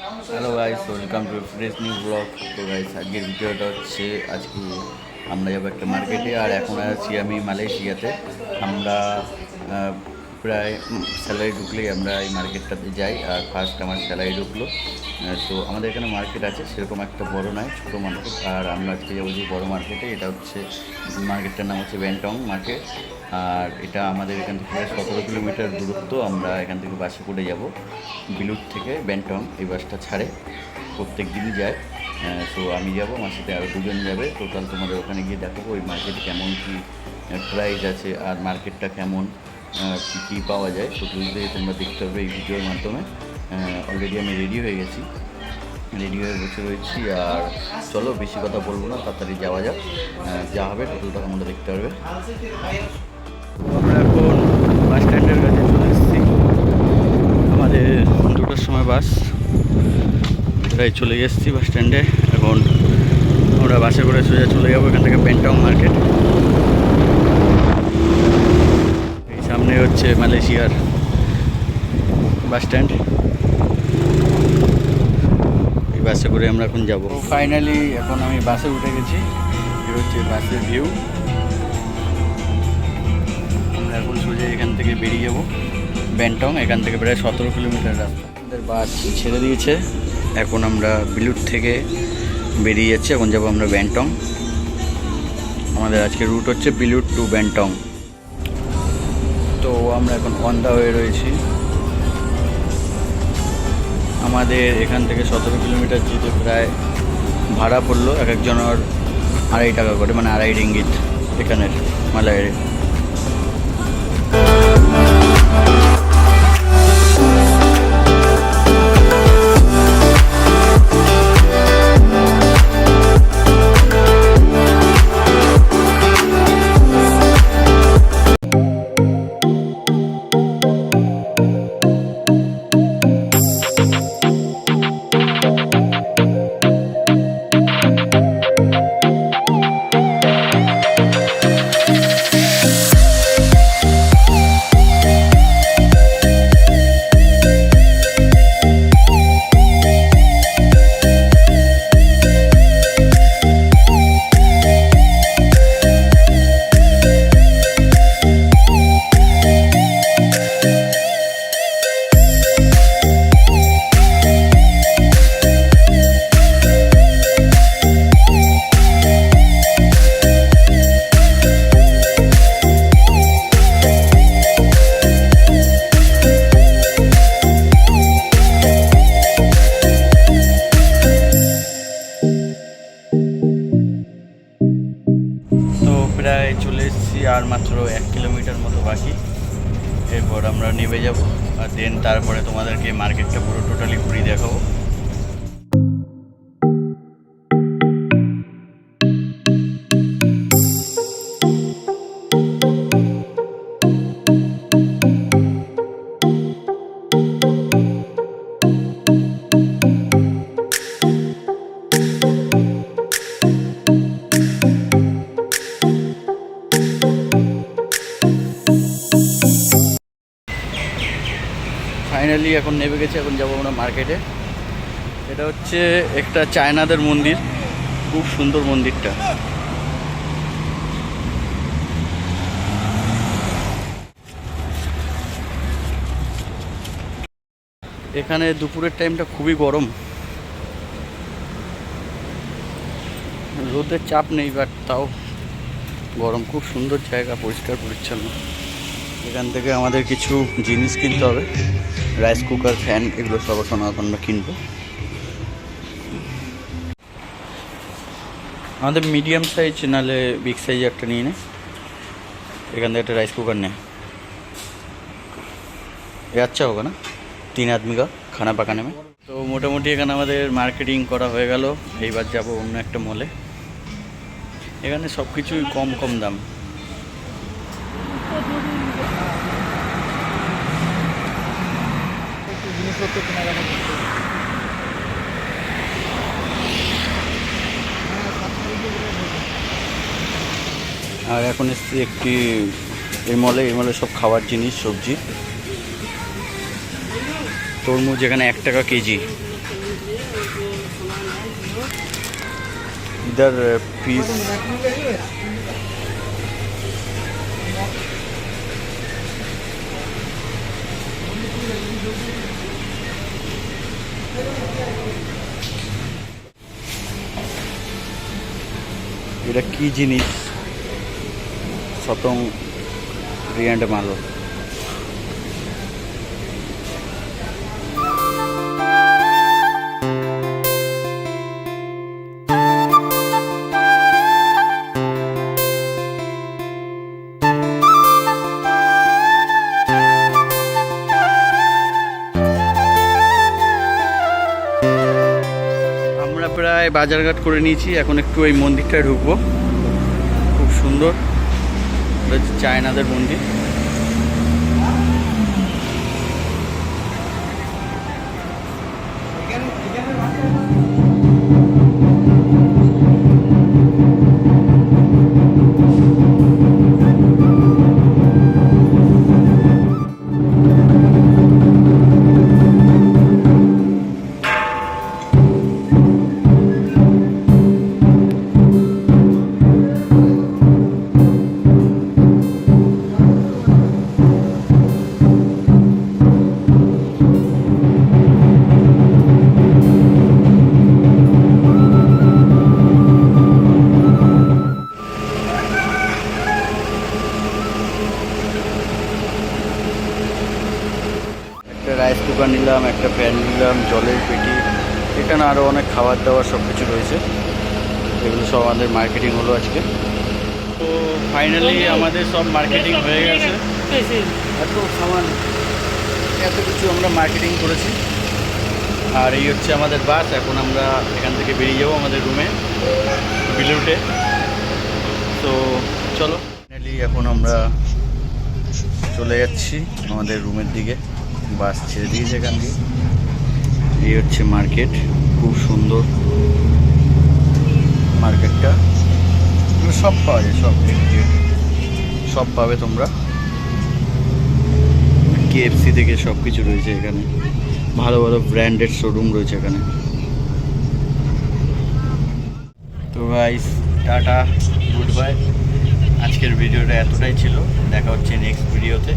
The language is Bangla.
Hello guys, welcome to fresh new blog. তো গাইস, আজকের ভিডিওটা হচ্ছে আজকে আমরা যাবো একটা মার্কেটে। আর এখন আছি আমি মালয়েশিয়াতে। আমরা প্রায় স্যালারি ঢুকলেই আমরা এই মার্কেটটাতে যাই। আর ফার্স্ট আমার স্যালারি ঢুকলো। তো আমাদের এখানে মার্কেট আছে, সেরকম একটা বড় নয়, ছোটো মার্কেট। আর আমরা আজকে যাবো যে বড়ো মার্কেটে। এটা হচ্ছে মার্কেটটার নাম হচ্ছে বেন্টং মার্কেট। আর এটা আমাদের এখান থেকে প্রায় 17 কিলোমিটার দূরত্ব। আমরা এখান থেকে বাসে করে যাব বিলুট থেকে বেন্টং। এই বাসটা ছাড়ে, প্রত্যেক দিনই যায়। তো আমি যাব, আমার সাথে আরও দুজন যাবে। টোটাল তোমাদের ওখানে গিয়ে দেখাবো ওই মার্কেটে কেমন কী প্রাইস আছে, আর মার্কেটটা কেমন, কী কী পাওয়া যায়। তো বুঝলেই তোমরা দেখতে হবে এই ভিডিওর মাধ্যমে। অলরেডি আমি রেডি হয়ে গেছি, রেডি হয়ে বসে রয়েছি। আর চলো, বেশি কথা বলবো না, তাড়াতাড়ি যাওয়া যাক। যা হবে টোটালটা তোমরা দেখতে পারবে। আমরা এখন বাস স্ট্যান্ডের কাছে চলে এসেছি। আমাদের 2টার সময় বাস, প্রায় চলে এসেছি বাস স্ট্যান্ডে। এখন আমরা বাসে করে সোজা চলে যাবো এখান থেকে বেন্টং মার্কেট। এই সামনে হচ্ছে মালয়েশিয়ার বাস স্ট্যান্ড। এই বাসে করে আমরা এখন যাবো। ফাইনালি এখন আমি বাসে উঠে গেছি। এই হচ্ছে বাসের ভিউ। আমরা এখন সোজা এখান থেকে বেরিয়ে যাবো বেন্টং। এখান থেকে প্রায় 17 কিলোমিটার রাস্তা। আমাদের বাস ছেড়ে দিয়েছে, এখন আমরা বিলুট থেকে বেরিয়ে যাচ্ছি। এখন যাবো আমরা বেন্টং। আমাদের আজকে রুট হচ্ছে বিলুট টু বেন্টং। তো আমরা এখন অন দা ওয়ে রয়েছি। আমাদের এখান থেকে 17 কিলোমিটার যেতে প্রায় ভাড়া পড়লো এক একজনের 2.5 টাকা করে, মানে 2.5 রিঙ্গিত এখানের মালয়ের। প্রায় চলে এসেছি, আর মাত্র 1 কিলোমিটার মতো বাকি। এরপর আমরা নেমে যাব, আর দেন তারপরে তোমাদেরকে মার্কেটটা পুরো টোটালি ঘুরিয়ে দেখাবো। ফাইনালি এখন নেমে গেছে, এখন যাবো আমরা মার্কেটে। এটা হচ্ছে একটা চায়নাদের মন্দির, খুব সুন্দর মন্দিরটা। এখানে দুপুরের টাইমটা খুবই গরম, রোদের চাপ নেই, বাট তাও গরম। খুব সুন্দর জায়গা, পরিষ্কার পরিচ্ছন্ন। এখান থেকে আমাদের কিছু জিনিস কিনতে হবে, রাইস কুকার, ফ্যান, এগুলো সব আমরা কিনবো। আমাদের মিডিয়াম সাইজ নাহলে বিগ সাইজ একটা নিয়ে নে। এখান থেকে একটা রাইস कुकर নেই, ये अच्छा होगा ना 3 आदमी का खाना पकाने में। তো মোটামুটি এখানে আমাদের মার্কেটিং করা হয়ে গেল। এইবার যাব অন্য একটা মলে। এখানে সব কিছুই কম কম দাম। জিনিসপত্র কেনাকাটা করতে। আর এখন এসছি একটি এই মলে সব খাওয়ার জিনিস, সবজি। তরমুজ এখানে 1 টাকা কেজি, इधर पीस এটা কি জিনিস শতং রিয়ান্ড মালো আমরা প্রায় বাজারঘাট করে নিয়েছি, এখন একটু এই মন্দিরটায় ঢুকবো। খুব সুন্দর, এটা হচ্ছে চায়নাদের মন্দির। একটা রাইস কুকার নিলাম, একটা প্যান নিলাম, জলের পেটি, এখানে আরও অনেক খাবার দাবার সব কিছু রয়েছে। এগুলো সব আমাদের মার্কেটিং হলো আজকে। তো ফাইনালি আমাদের সব মার্কেটিং হয়ে গেছে। এত সামান, এত কিছু আমরা মার্কেটিং করেছি। আর এই হচ্ছে আমাদের বাস। এখন আমরা এখান থেকে বেরিয়ে যাবো আমাদের রুমে বিলুটে। তো চলো, ফাইনালি এখন আমরা চলে যাচ্ছি আমাদের রুমের দিকে। বাস ছেড়ে দিয়েছে এখান দিয়ে। এই হচ্ছে মার্কেট, খুব সুন্দর মার্কেটটা। সব পাওয়া যায়, সব পাবে তোমরা। KFC থেকে সব কিছু রয়েছে এখানে, ভালো ভালো ব্র্যান্ডেড শোরুম রয়েছে এখানে। তো গাইস, টাটা, গুড বাই। আজকের ভিডিওটা এতটাই ছিল, দেখা হচ্ছে নেক্সট ভিডিওতে।